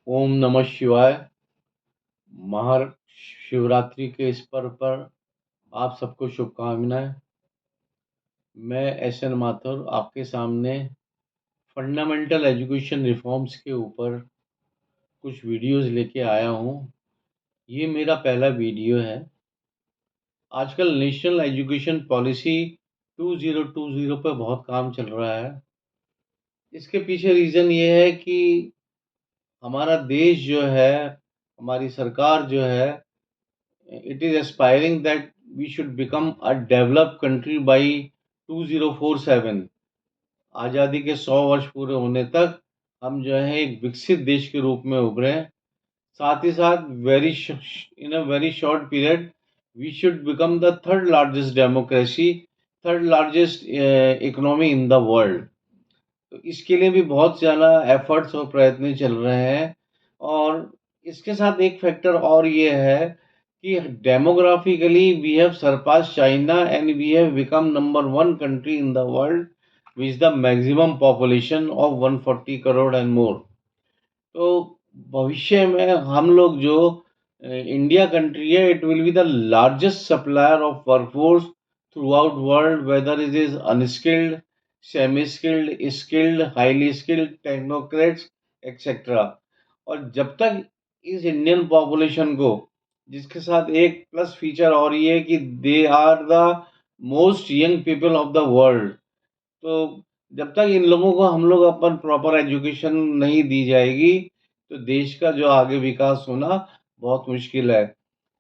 ओम नमः शिवाय। महाशिवरात्रि के इस पर्व पर आप सबको शुभकामनाएं। मैं एस.एन. माथुर आपके सामने फंडामेंटल एजुकेशन रिफॉर्म्स के ऊपर कुछ वीडियोस लेके आया हूँ। ये मेरा पहला वीडियो है। आजकल नेशनल एजुकेशन पॉलिसी 2020 पर बहुत काम चल रहा है। इसके पीछे रीज़न ये है कि हमारा देश जो है, हमारी सरकार जो है, it is aspiring that we should become a developed country by 2047। आज़ादी के 100 वर्ष पूरे होने तक हम जो है एक विकसित देश के रूप में उभरे। साथ ही साथ in a very short period we should become the third largest democracy, third largest economy in the world. तो इसके लिए भी बहुत ज़्यादा एफर्ट्स और प्रयत्न चल रहे हैं। और इसके साथ एक फैक्टर और ये है कि demographically we have surpass China and we have become number 1 country in the world which the maximum population of 140 crore and more. तो भविष्य में हम लोग जो इंडिया कंट्री है, it will be the largest supplier of workforce throughout world, whether it is unskilled, semi skilled, skilled, highly skilled, technocrats etcetera. और जब तक इस इंडियन पॉपुलेशन को, जिसके साथ एक प्लस फीचर और ये है कि they are the most young people of the world, तो जब तक इन लोगों को हम लोग अपन प्रॉपर एजुकेशन नहीं दी जाएगी तो देश का जो आगे विकास होना बहुत मुश्किल है।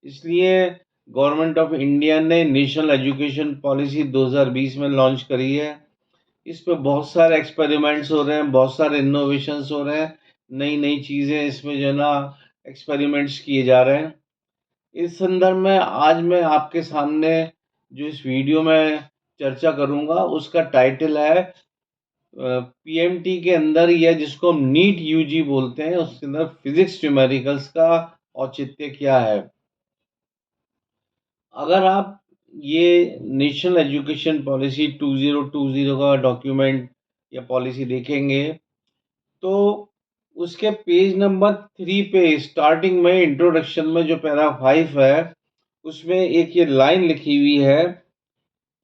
इसलिए गवर्नमेंट ऑफ इंडिया ने नेशनल एजुकेशन पॉलिसी 2020 में लॉन्च करी है। इस पे बहुत सारे एक्सपेरिमेंट्स हो रहे हैं, बहुत सारे इनोवेशंस हो रहे हैं, नई नई चीज़ें इसमें जो है ना एक्सपेरिमेंट्स किए जा रहे हैं। इस संदर्भ में आज मैं आपके सामने जो इस वीडियो में चर्चा करूंगा उसका टाइटल है पीएमटी के अंदर, या जिसको हम नीट यूजी बोलते हैं, उसके अंदर फिजिक्स न्यूमेरिकल्स का औचित्य क्या है। अगर आप ये नेशनल एजुकेशन पॉलिसी 2020 का डॉक्यूमेंट या पॉलिसी देखेंगे तो उसके पेज नंबर 3 पे स्टार्टिंग में इंट्रोडक्शन में जो पैरा 5 है उसमें एक ये लाइन लिखी हुई है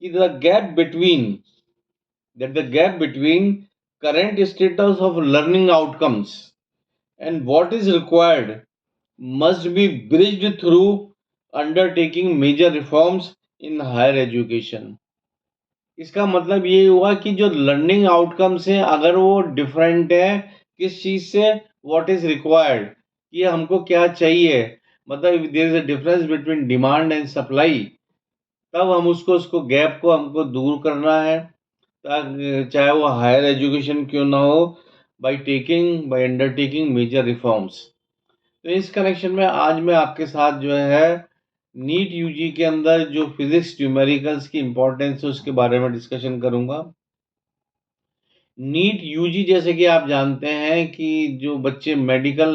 कि the gap between current status of learning outcomes and what is required must be bridged through undertaking major reforms in higher education। इसका मतलब ये हुआ कि जो लर्निंग आउटकम्स हैं अगर वो डिफरेंट है किस चीज़ से, व्हाट इज रिक्वायर्ड, कि हमको क्या चाहिए, मतलब there is a difference between demand and supply, तब हम उसको गैप को हमको दूर करना है, चाहे वो हायर एजुकेशन क्यों ना हो, बाय अंडरटेकिंग मेजर रिफॉर्म्स। तो इस कनेक्शन में आज मैं आपके साथ जो है नीट यूजी के अंदर जो फिजिक्स न्यूमेरिकल्स की इम्पोर्टेंस है उसके बारे में डिस्कशन करूंगा। नीट यूजी जैसे कि आप जानते हैं कि जो बच्चे मेडिकल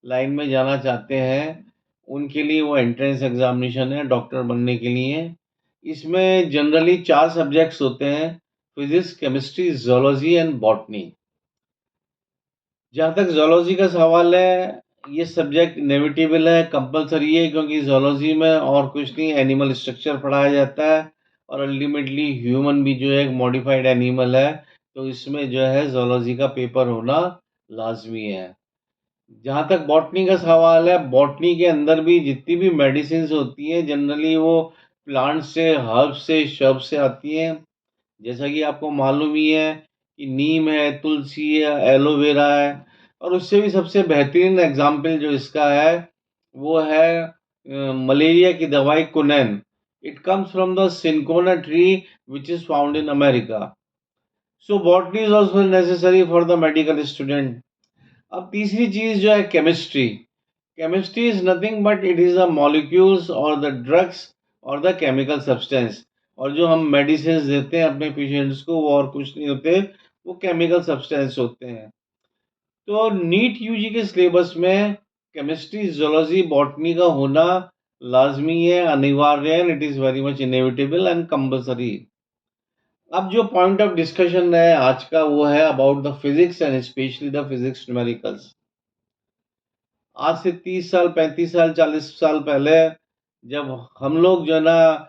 लाइन में जाना चाहते हैं उनके लिए वो एंट्रेंस एग्जामिनेशन है डॉक्टर बनने के लिए। इसमें जनरली 4 सब्जेक्ट्स होते हैं, physics, chemistry, zoology and botany. जहाँ तक जोलॉजी का सवाल है, ये सब्जेक्ट इनेविटेबल है, कंपलसरी है, क्योंकि जोलॉजी में और कुछ नहीं, एनिमल स्ट्रक्चर पढ़ाया जाता है और अल्टीमेटली ह्यूमन भी जो है एक मॉडिफाइड एनिमल है, तो इसमें जो है जोलॉजी का पेपर होना लाजमी है। जहाँ तक बॉटनी का सवाल है, बॉटनी के अंदर भी जितनी भी मेडिसिन होती हैं जनरली वो प्लांट से, हर्ब से, शब से आती हैं। जैसा कि आपको मालूम ही है कि नीम है, तुलसी है, एलोवेरा है, और उससे भी सबसे बेहतरीन एग्जाम्पल जो इसका है वो है मलेरिया की दवाई कुनैन। It comes from the cinchona tree which is found in America. So botany is also necessary for the medical student. अब तीसरी चीज जो है chemistry. Chemistry is nothing but it is the molecules और द ड्रग्स और the chemical substance, और जो हम मेडिसिन देते हैं अपने पेशेंट्स को वो और कुछ नहीं होते, वो केमिकल सब्सटेंस होते हैं। तो नीट यूजी के सिलेबस में केमिस्ट्री, जोलॉजी, बॉटनी का होना लाजमी है, अनिवार्य है, it is very much inevitable and compulsory. अब जो पॉइंट ऑफ डिस्कशन है आज का वो है about the physics and specially the physics numericals. आज से 30 साल, 35 साल, 40 साल पहले जब हम लोग जो है ना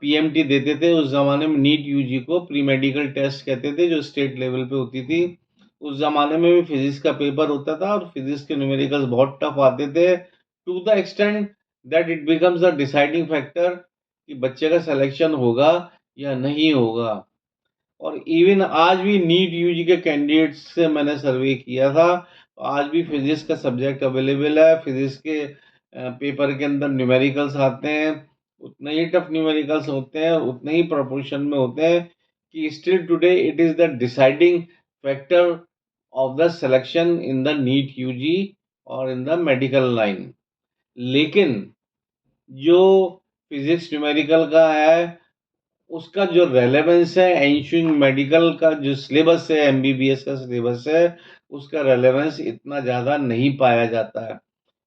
पीएमटी देते थे, उस ज़माने में नीट यूजी को प्री मेडिकल टेस्ट कहते थे, जो स्टेट लेवल पे होती थी। उस ज़माने में भी फिज़िक्स का पेपर होता था और फिज़िक्स के न्यूमेरिकल्स बहुत टफ आते थे, to the extent that it becomes a deciding factor कि बच्चे का सिलेक्शन होगा या नहीं होगा। और इवन आज भी नीट यूजी के कैंडिडेट्स से मैंने सर्वे किया था, तो आज भी फिजिक्स का सब्जेक्ट अवेलेबल है। फिजिक्स के पेपर के अंदर न्यूमेरिकल्स आते हैं, उतने ही टफ न्यूमेरिकल्स होते हैं, उतने ही प्रोपोर्शन में होते हैं कि still today it is the deciding factor of the selection in the NEET UG और इन द मेडिकल लाइन। लेकिन जो फिजिक्स न्यूमेरिकल का है, उसका जो रेलेवेंस है एंश्योरिंग मेडिकल का जो सिलेबस है, एमबीबीएस का सिलेबस है, उसका रेलेवेंस इतना ज़्यादा नहीं पाया जाता है।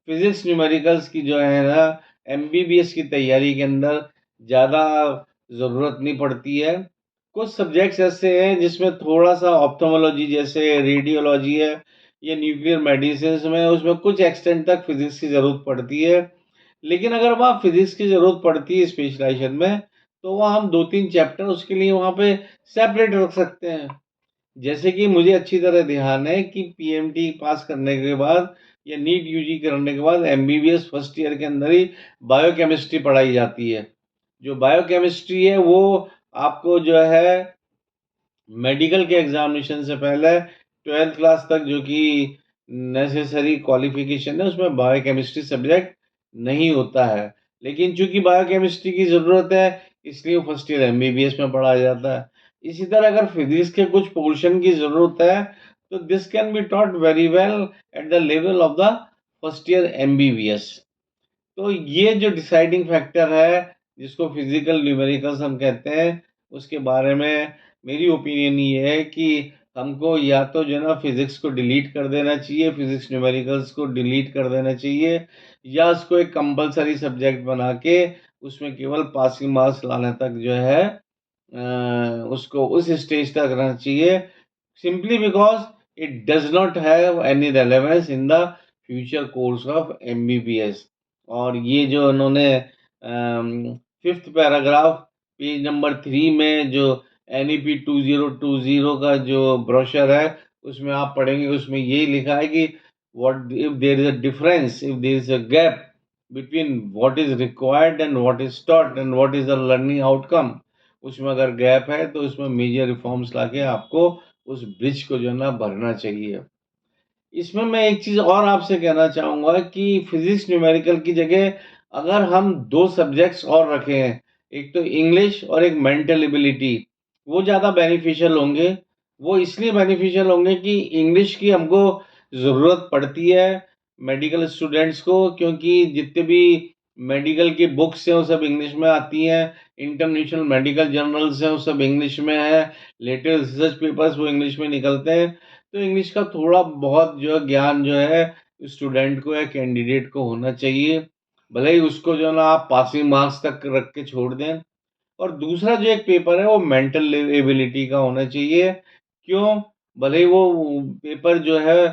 फिजिक्स न्यूमेरिकल्स की जो है ना एमबीबीएस की तैयारी के अंदर ज़्यादा ज़रूरत नहीं पड़ती है। कुछ सब्जेक्ट्स ऐसे हैं जिसमें थोड़ा-सा ऑप्थेल्मोलॉजी जैसे रेडियोलॉजी है या न्यूक्लियर मेडिसिन्स में उसमें कुछ एक्सटेंट तक फिजिक्स की ज़रूरत पड़ती है। लेकिन अगर वहाँ फिजिक्स की ज़रूरत पड़ती है स्पेशलाइज़ेशन में, तो वहाँ हम 2-3 चैप्टर उसके लिए वहाँ पे सेपरेट रख सकते हैं। जैसे कि मुझे अच्छी तरह ध्यान है कि पीएमटी पास करने के बाद या नीट यूजी करने के बाद एमबीबीएस फर्स्ट ईयर के अंदर ही बायोकेमिस्ट्री पढ़ाई जाती है। जो बायोकेमिस्ट्री है वो आपको जो है मेडिकल के एग्जामिनेशन से पहले 12th क्लास तक जो कि नेसेसरी क्वालिफिकेशन है उसमें बायोकेमिस्ट्री सब्जेक्ट नहीं होता है। लेकिन चूंकि बायोकेमिस्ट्री की ज़रूरत है इसलिए फर्स्ट ईयर एमबीबीएस में पढ़ाया जाता है। इसी तरह अगर फिजिक्स के कुछ पोर्शन की ज़रूरत है तो this can be taught very well at the level of the first year MBBS. तो ये जो डिसाइडिंग फैक्टर है, जिसको फिजिकल न्यूमेरिकल्स हम कहते हैं, उसके बारे में मेरी ओपिनियन ये है कि हमको या तो जो है ना फिजिक्स को डिलीट कर देना चाहिए, फिजिक्स न्यूमेरिकल्स को डिलीट कर देना चाहिए, या उसको एक कंपल्सरी सब्जेक्ट बना के उसमें केवल पासिंग मार्क्स लाने तक जो है उसको उस स्टेज तक रहना चाहिए, simply because it does not have any relevance in the future course of MBBS। और ये जो उन्होंने फिफ्थ पैराग्राफ पेज नंबर 3 में जो NEP 2020 का जो ब्रोशर है उसमें आप पढ़ेंगे, उसमें यही लिखा है कि what if there is a difference, if there is a gap between what is required and what is taught and what is the learning outcome, उसमें अगर गैप है तो उसमें मेजर रिफॉर्म्स लाके आपको उस ब्रिज को जो है ना भरना चाहिए। इसमें मैं एक चीज़ और आपसे कहना चाहूँगा कि फिज़िक्स न्यूमेरिकल की जगह अगर हम 2 सब्जेक्ट्स और रखें, एक तो इंग्लिश और एक मेंटल एबिलिटी, वो ज़्यादा बेनिफिशियल होंगे। वो इसलिए बेनिफिशियल होंगे कि इंग्लिश की हमको ज़रूरत पड़ती है मेडिकल स्टूडेंट्स को, क्योंकि जितने भी मेडिकल की बुक्स हैं वो सब इंग्लिश में आती हैं, इंटरनेशनल मेडिकल जर्नल्स हैं वो सब इंग्लिश में हैं, लेटेस्ट रिसर्च पेपर्स वो इंग्लिश में निकलते हैं। तो इंग्लिश का थोड़ा बहुत जो है ज्ञान जो है स्टूडेंट को या कैंडिडेट को होना चाहिए, भले ही उसको जो है ना आप पासिंग मार्क्स तक रख के छोड़ दें। और दूसरा जो एक पेपर है वो मेंटल एबिलिटी का होना चाहिए। क्यों? भले ही वो पेपर जो है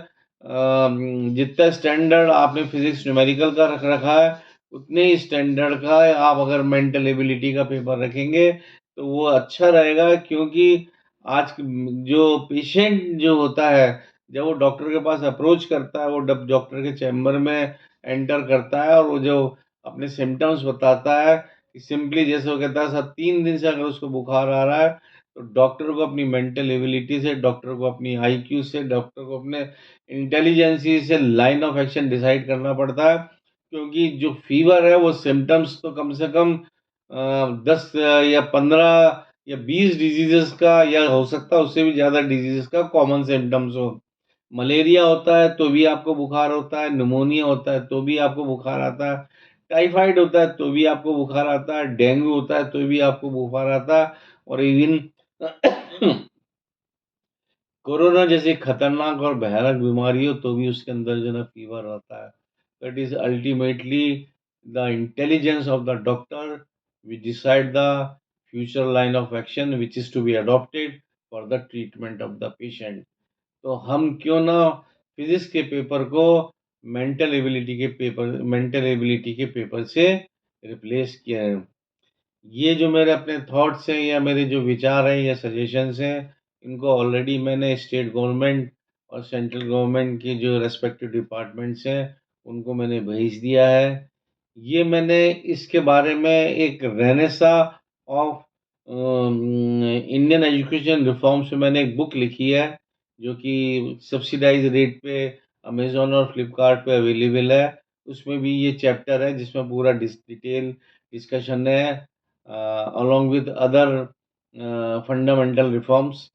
जितना स्टैंडर्ड आपने फिजिक्स न्यूमेरिकल का रख रखा है उतने ही स्टैंडर्ड का आप अगर मेंटल एबिलिटी का पेपर रखेंगे तो वो अच्छा रहेगा, क्योंकि आज जो पेशेंट जो होता है जब वो डॉक्टर के पास अप्रोच करता है, वो डॉक्टर के चैम्बर में एंटर करता है और वो जो अपने सिम्टम्स बताता है, सिंपली जैसे वो कहता है सर 3 दिन से अगर उसको बुखार आ रहा है तो डॉक्टर को अपनी मेंटल एबिलिटी से, डॉक्टर को अपनी आईक्यू से, डॉक्टर को अपने इंटेलिजेंसी से लाइन ऑफ एक्शन डिसाइड करना पड़ता है। क्योंकि जो फीवर है वो सिम्टम्स तो कम से कम 10 या 15 या 20 डिजीजेस का या हो सकता है उससे भी ज़्यादा डिजीजेस का कॉमन सिम्टम्स हो। मलेरिया होता है तो भी आपको बुखार होता है, निमोनिया होता है तो भी आपको बुखार आता है, टाइफाइड होता है तो भी आपको बुखार आता है, डेंगू होता है तो भी आपको बुखार आता है, और इवन कोरोना जैसी खतरनाक और भयानक बीमारी हो तो भी उसके अंदर जो है ना फीवर आता है। तो it is ultimately the intelligence of the doctor which decide the future line of action which is to be adopted for the treatment of the patient. तो हम क्यों ना फिजिक्स के पेपर को मेंटल एबिलिटी के पेपर से replace किया है। ये जो मेरे अपने थॉट्स हैं या मेरे जो विचार हैं या सजेशंस हैं, इनको ऑलरेडी मैंने स्टेट गवर्नमेंट और सेंट्रल गवर्नमेंट के जो रेस्पेक्टिव डिपार्टमेंट्स हैं, उनको मैंने भेज दिया है। ये मैंने इसके बारे में एक Renaissance of Indian education reforms में मैंने एक बुक लिखी है, जो कि सब्सिडाइज़्ड रेट पे अमेज़न और फ्लिपकार्ट पे अवेलेबल है। उसमें भी ये चैप्टर है जिसमें पूरा डिटेल डिस्कशन है, along with other fundamental reforms.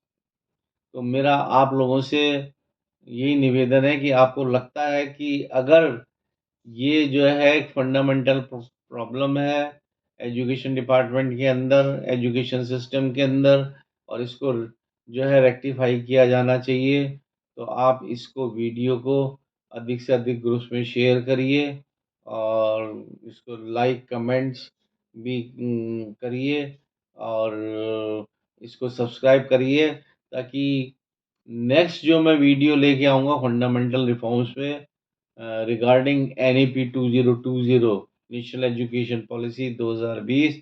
तो मेरा आप लोगों से यही निवेदन है कि आपको लगता है कि अगर ये जो है एक फंडामेंटल प्रॉब्लम है एजुकेशन डिपार्टमेंट के अंदर, एजुकेशन सिस्टम के अंदर, और इसको जो है रेक्टिफाई किया जाना चाहिए, तो आप इसको वीडियो को अधिक से अधिक ग्रुप्स में शेयर करिए और इसको लाइक कमेंट्स भी करिए और इसको सब्सक्राइब करिए, ताकि नेक्स्ट जो मैं वीडियो लेके आऊँगा फंडामेंटल रिफॉर्म्स पे regarding NEP 2020 national education policy 2020,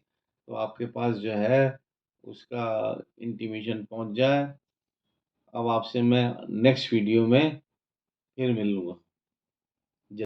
तो आपके पास जो है उसका इंटीमेशन पहुंच जाए। अब आपसे मैं नेक्स्ट वीडियो में फिर मिलूँगा।